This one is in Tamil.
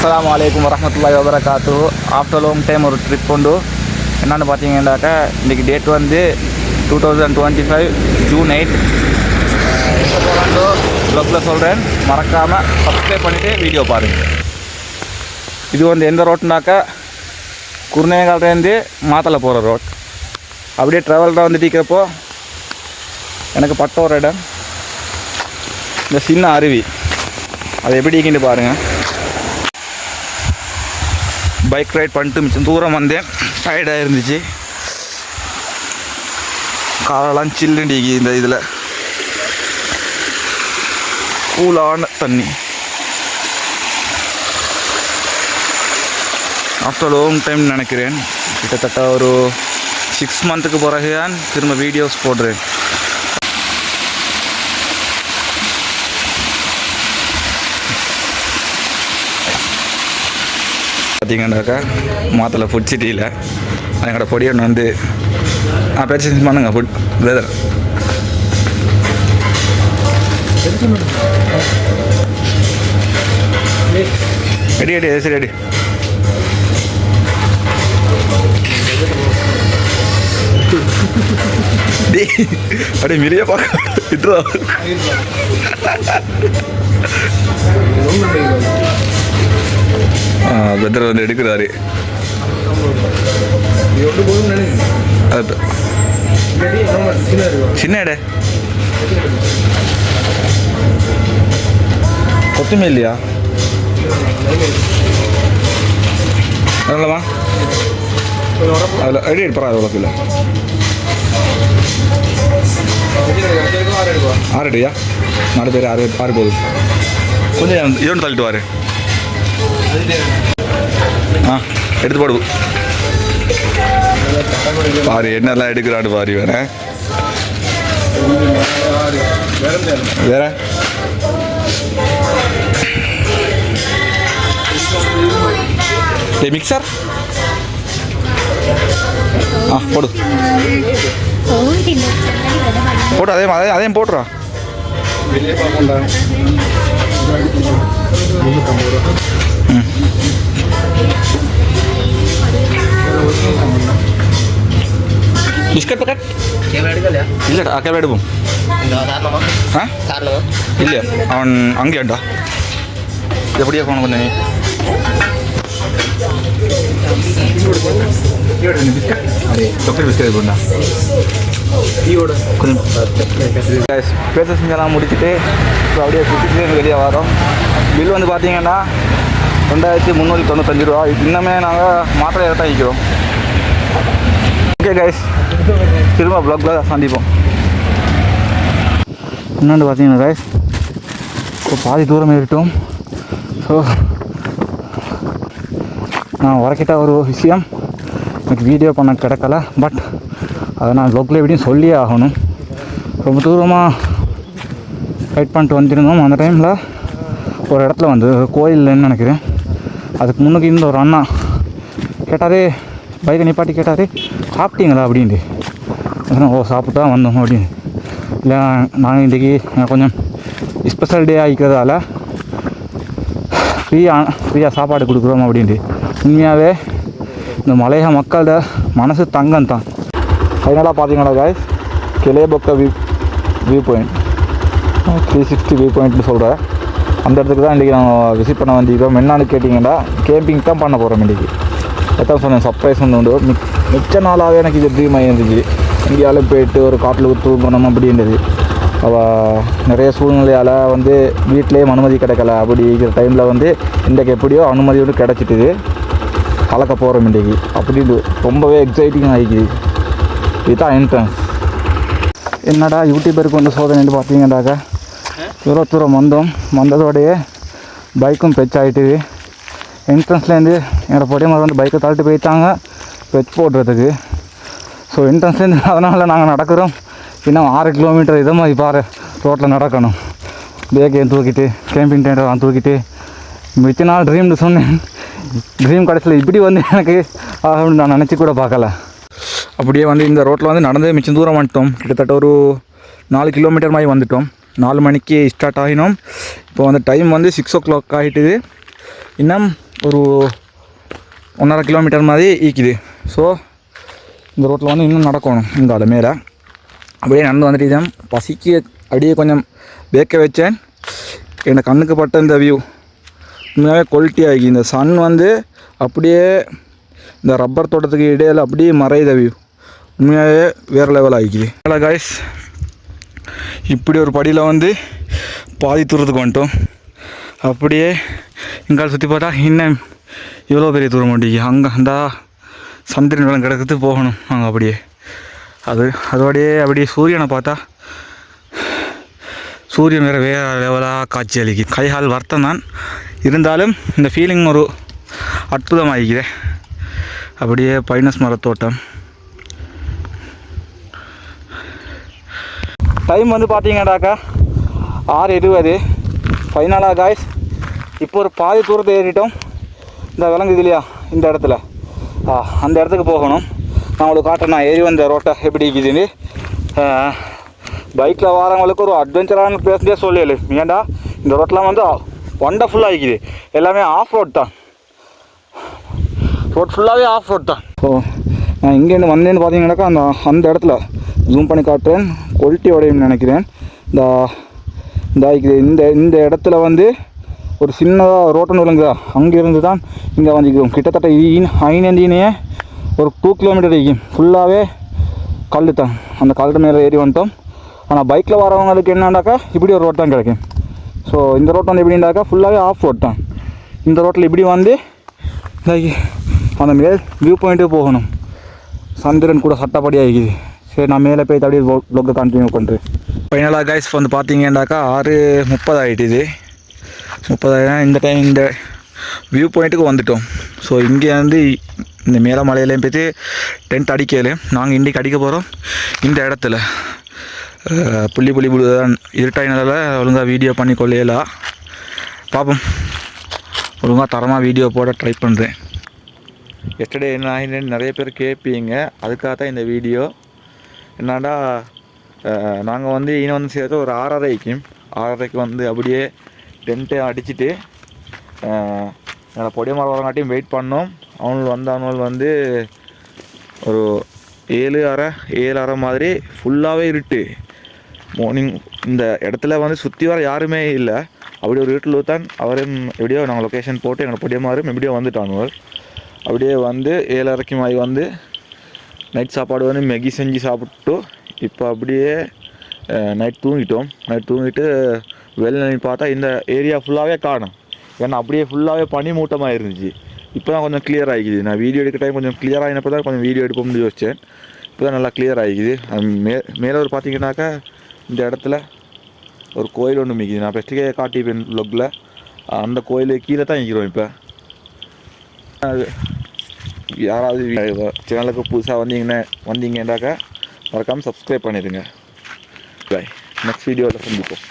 அஸ்ஸலாமு அலைக்கும் வரஹ்மத்துல்லாஹி வபரகாத்துஹு. ஆஃப்டர் லாங் டைம் ஒரு ட்ரிப் கொண்டு என்னென்னு பார்த்தீங்கன்னாக்கா இன்றைக்கி டேட் வந்து 2025 June 8. எங்கே போகலாண்டோ ப்ளாகில் சொல்கிறேன், மறக்காமல் சப்ஸ்கிரைப் பண்ணிவிட்டு வீடியோ பாருங்கள். இது வந்து எந்த ரோட்னாக்கா குருநேகாலேருந்து மாத்தலை போகிற ரோட். அப்படியே ட்ராவலில் வந்துட்டு இருக்கிறப்போ எனக்கு பட்ட ஒரு இடம் இந்த சின்ன அருவி, அதை எப்படி இருக்கின்னு பாருங்கள். பைக் ரைட் பண்ணிட்டு மிச்சம் தூரம் வந்தேன், டயர்டாக இருந்துச்சு. காலெல்லாம் சில்லுண்டிக்கு இந்த இதில் கூலான தண்ணி. ஆஃப்டர் லாங் டைம் நினைக்கிறேன், கிட்டத்தட்ட ஒரு 6 மந்த்துக்கு பிறகு தான் திரும்ப வீடியோஸ் போடுறேன். பார்த்தீங்கன்னாக்கா மாத்தலை ஃபுட் சிட்டியில் எங்களோட பொடியன் வந்து பர்ச்சேஸ் பண்ணுங்க ஃபுட் பிரதர். ரெடி ரெடி சரி ரெடி. அப்படியே மிலிய பார்க்க விட்டுறா. பிரதர் வந்து எடுக்கிறாரு. சின்ன இட கொத்துமே இல்லையா? அதனாலமா அதில் ரெடி எடுப்பா. அது உலக இல்லை 6 அடியா? 4 பேர் 6 போகுது. கொஞ்சம் இவன் தள்ளிட்டு வாரு. எடுத்து போடு பாரு, என்னெல்லாம் எடுக்கிறான்னு பாரு. வேற மிக்சர் போடு போட்டு அதையும் போட்டுறா. பிஸ்கட் பேக்கெட் இல்லைடா, கேவ் எடுப்போம். இல்லையா அவன் அங்கேயாண்டா எப்படியா போன கொஞ்சம் பேச செஞ்செல்லாம் முடிச்சுட்டு இப்போ அப்படியே சுற்றிட்டு வெளியே வரோம். பில் வந்து பார்த்தீங்கன்னா 2395 ரூபா. இன்னமே நாங்கள் மாத்திரை தான் நிற்கிறோம். ஓகே கைஸ், திரும்ப ப்ளாகில் சந்திப்போம். என்னென்னு பார்த்தீங்கன்னா கைஸ், இப்போ பாதி தூரம் ஏறிட்டோம். ஸோ நான் உரைக்கிட்ட ஒரு விஷயம் எனக்கு வீடியோ பண்ண கிடைக்கல, பட் அதை நான் ப்ளாகில் எப்படியும் சொல்லியே ஆகணும். ரொம்ப தூரமாக ரைட் பண்ணிட்டு வந்துருந்தோம். அந்த டைமில் ஒரு இடத்துல வந்து கோயில்னு நினைக்கிறேன். அதுக்கு முன்னுக்கு இருந்த ஒரு அண்ணா கேட்டார், பைக்கை நிப்பாட்டி கேட்டார், சாப்பிட்டீங்களா அப்படின்ட்டு. ஓ சாப்பிட்டு தான் வந்தோம் அப்படின்னு. இல்லை நாங்கள் இன்றைக்கி கொஞ்சம் ஸ்பெஷல் டே ஆகிக்கிறதால ஃப்ரீயாக சாப்பாடு கொடுக்குறோம் அப்படின்ட்டு. உண்மையாகவே இந்த மலைய மக்களோட மனசு தங்கம் தான். ஃபைனலாக பார்த்தீங்கன்னா காய்ஸ், கிளேபொக்க வியூ பாயிண்ட் 360 வியூ பாயிண்ட்னு சொல்கிறேன். அந்த இடத்துக்கு தான் இன்றைக்கி நாங்கள் விசிட் பண்ண வந்திருக்கோம். என்னன்னு கேட்டிங்கன்னா கேம்பிங் தான் பண்ண போகிறோம் இன்றைக்கி. எத்தான் சொன்னேன், சர்ப்ரைஸ் ஒன்று உண்டு. மிச்ச நாளாகவே எனக்கு இது ட்ரீமாக இருந்துச்சு, இங்கேயாலும் போயிட்டு ஒரு காட்டில் தூங்கணும் அப்படின்றது. அவள் நிறைய சூழ்நிலையால் வந்து வீட்டிலேயே அனுமதி கிடைக்கல. அப்படி இருக்கிற டைமில் வந்து இன்றைக்கு எப்படியோ அனுமதியோடு கிடச்சிட்டுது. கலக்க போகிறோம் இன்றைக்கி அப்படின்னு ரொம்பவே எக்ஸைட்டிங் ஆகிக்குது. இதுதான் என்ட்ரன்ஸ். என்னடா யூடியூபருக்கு வந்து சோதனைன்னு பார்த்தீங்கன்னாக்கா, இவ்வளோ தூரம் வந்ததோடையே பைக்கும் பெச் ஆகிட்டுது. என்ட்ரன்ஸ்லேருந்து என்னோடய பொடியமாக வந்து பைக்கை தள்ளிட்டு போயிட்டாங்க பெச் போடுறதுக்கு. ஸோ என்ட்ரன்ஸ்லேருந்து அதனால் நாங்கள் நடக்கிறோம். இன்னும் 6 கிலோமீட்டர் இதை மாதிரி பாரு ரோட்டில் நடக்கணும். பேக்கையும் தூக்கிட்டு கேம்பிங் டென்டெல்லாம் தூக்கிட்டு மிச்ச நாள் ட்ரீம்னு சொன்னேன். ட்ரீம் கடைசியில் இப்படி வந்து எனக்கு ஆகும்னு நான் நினச்சி கூட பார்க்கல. அப்படியே வந்து இந்த ரோட்டில் வந்து நடந்து மிச்சம் தூரம் வந்துட்டோம். கிட்டத்தட்ட ஒரு 4 கிலோமீட்டர் மாதிரி வந்துட்டோம். 4 மணிக்கு ஸ்டார்ட் ஆகினோம். இப்போ வந்து டைம் வந்து 6 o'clock ஆகிட்டுது. இன்னும் ஒரு 1.5 கிலோமீட்டர் மாதிரி ஈக்குது. ஸோ இந்த ரோட்டில் வந்து இன்னும் நடக்கணும். இங்கே அது மேலே அப்படியே நடந்து வந்துட்டு தான் பசிக்கு அப்படியே கொஞ்சம் வேக்க வச்சேன். எனக்கு கண்ணுக்கு பட்ட இந்த வியூ உண்மையாகவே குவாலிட்டி ஆகி இந்த சன் வந்து அப்படியே இந்த ரப்பர் தோட்டத்துக்கு இடையில் அப்படியே மறையுத வியூ உண்மையாகவே வேறு லெவல் ஆகிக்குது. ஹலோ காய்ஸ், இப்படி ஒரு படியில் வந்து பாதி தூரத்துக்கு வந்துட்டோம். அப்படியே இங்கால சுற்றி பார்த்தா இன்னும் இவ்வளோ பெரிய தூரம் மாட்டேங்கி அங்கே அந்த சந்திரன் வெள்ளம் கிடக்குது போகணும். அங்கே அப்படியே அப்படியே சூரியனை பார்த்தா சூரியன் வேறு லெவலாக காட்சி அளிக்குது. கைகால் வருத்தம் தான் இருந்தாலும் இந்த ஃபீலிங் ஒரு அற்புதமாகிக்குது. அப்படியே பைனஸ் மரத்தோட்டம். டைம் வந்து பார்த்தீங்கன்னாக்கா 6:20 ஃபைனலாக காய்ஸ். இப்போ ஒரு பாதி தூரத்தை ஏறிட்டோம். இந்த விலங்குது இல்லையா இந்த இடத்துல, அந்த இடத்துக்கு போகணும். நான் உங்களுக்கு காட்டுறேன் நான் ஏறி வந்த ரோட்டை எப்படி இருக்குதுன்னு. பைக்கில் வரவங்களுக்கு ஒரு அட்வென்ச்சரான பிளேஸ்லேயே சொல்லலை. ஏன்டா இந்த ரோட்டெலாம் வந்து ஒண்டர்ஃபுல்லாக இருக்குது. எல்லாமே ஆஃப் ரோட் தான், ரோட் ஃபுல்லாகவே ஆஃப் ரோட் தான். ஸோ நான் இங்கேருந்து வந்தேன்னு பார்த்தீங்கன்னாக்கா அந்த இடத்துல ஜூம் பண்ணி காட்டுறேன். குவாலிட்டியோடையும் நினைக்கிறேன். இந்த இடத்துல வந்து ஒரு சின்னதாக ரோட்டன்னு விளங்குதா, அங்கேருந்து தான் இங்கே வந்துக்கிறோம். கிட்டத்தட்ட ஐநந்தினையே ஒரு 2 கிலோமீட்டர் இருக்கும். ஃபுல்லாகவே கல் தான். அந்த கல் மேலே ஏறி வந்துட்டோம். ஆனால் பைக்கில் வரவங்களுக்கு என்னன்னாக்கா இப்படி ஒரு ரோட் தான் கிடைக்கும். ஸோ இந்த ரோட் வந்து எப்படின்னாக்கா ஃபுல்லாகவே ஆஃப் ரோட் தான். இந்த ரோட்டில் இப்படி வந்து அந்த மேல் வியூ பாயிண்ட்டு போகணும். சந்திரன் கூட சட்டப்படி ஆகிக்குது. சரி, நான் மேலே போய் அப்படியே ப்ளாக்கை கண்டினியூ பண்ணுறேன். ஃபைனலாக கைஸ் வந்து பார்த்தீங்கன்னாக்கா 6:30 ஆகிட்டுது. 30 இந்த டைம் இந்த வியூ பாயிண்ட்டுக்கு வந்துட்டோம். ஸோ இங்கே வந்து இந்த மேலே மலையிலையும் போய்த்து டென்ட் அடிக்கல. நாங்கள் இன்றைக்கி அடிக்க போகிறோம் இந்த இடத்துல. புள்ளி தான் இருட்டாயினால ஒழுங்காக வீடியோ பண்ணி கொள்ளையலாம். பார்ப்போம், ஒழுங்காக தரமாக வீடியோ போட ட்ரை பண்ணுறேன். எஸ்டர்டே என்ன ஆகினேன்னு நிறைய பேர் கேட்பீங்க. அதுக்காக தான் இந்த வீடியோ. என்னடா நாங்கள் வந்து இன்னும் வந்து சேர்த்து ஒரு 6:30க்கு வந்து அப்படியே டென்ட்டை அடிச்சுட்டு பொடிய மரம் வரங்காட்டியும் வெயிட் பண்ணோம். அவனுள் வந்து ஒரு 7:30 மாதிரி ஃபுல்லாகவே இருட்டு. மார்னிங் இந்த இடத்துல வந்து சுற்றி வர யாருமே இல்லை. அப்படி ஒரு வீட்டில் தான் அவரும் எப்படியோ நாங்கள் லொக்கேஷன் போட்டு எங்களோட பொடியமாரும் எப்படியோ வந்துட்டானுவல். அப்படியே வந்து 7:30 மாதிரி வந்து நைட் சாப்பாடு வந்து மேகி செஞ்சு சாப்பிட்டு இப்போ அப்படியே நைட் தூங்கிட்டு வெளில பார்த்தா இந்த ஏரியா ஃபுல்லாகவே காணும். ஏன்னா அப்படியே ஃபுல்லாகவே பனி மூட்டமாக இருந்துச்சு. இப்போ தான் கொஞ்சம் கிளியர் ஆகிக்குது. நான் வீடியோ எடுக்க டைம் கொஞ்சம் கிளியர் ஆகினப்போ தான் கொஞ்சம் வீடியோ எடுப்போம்னு யோசித்தேன். இப்போ தான் நல்லா கிளியர் ஆகிக்குது. அது மேலே ஒரு பார்த்தீங்கன்னாக்கா இந்த இடத்துல ஒரு கோயில் ஒன்று மிக்குது. நான் ஃபஸ்ட்டுக்கே காட்டிப்பேன் வ்ளாகில். அந்த கோயிலுக்கு கீழே தான் நிற்கிறோம். இப்போ அது யாராவது சேனலுக்கு புதுசாக வந்தீங்கன்னாக்கா மறக்காமல் சப்ஸ்கிரைப் பண்ணிடுங்க. பாய், நெக்ஸ்ட் வீடியோவில் சந்திப்போம்.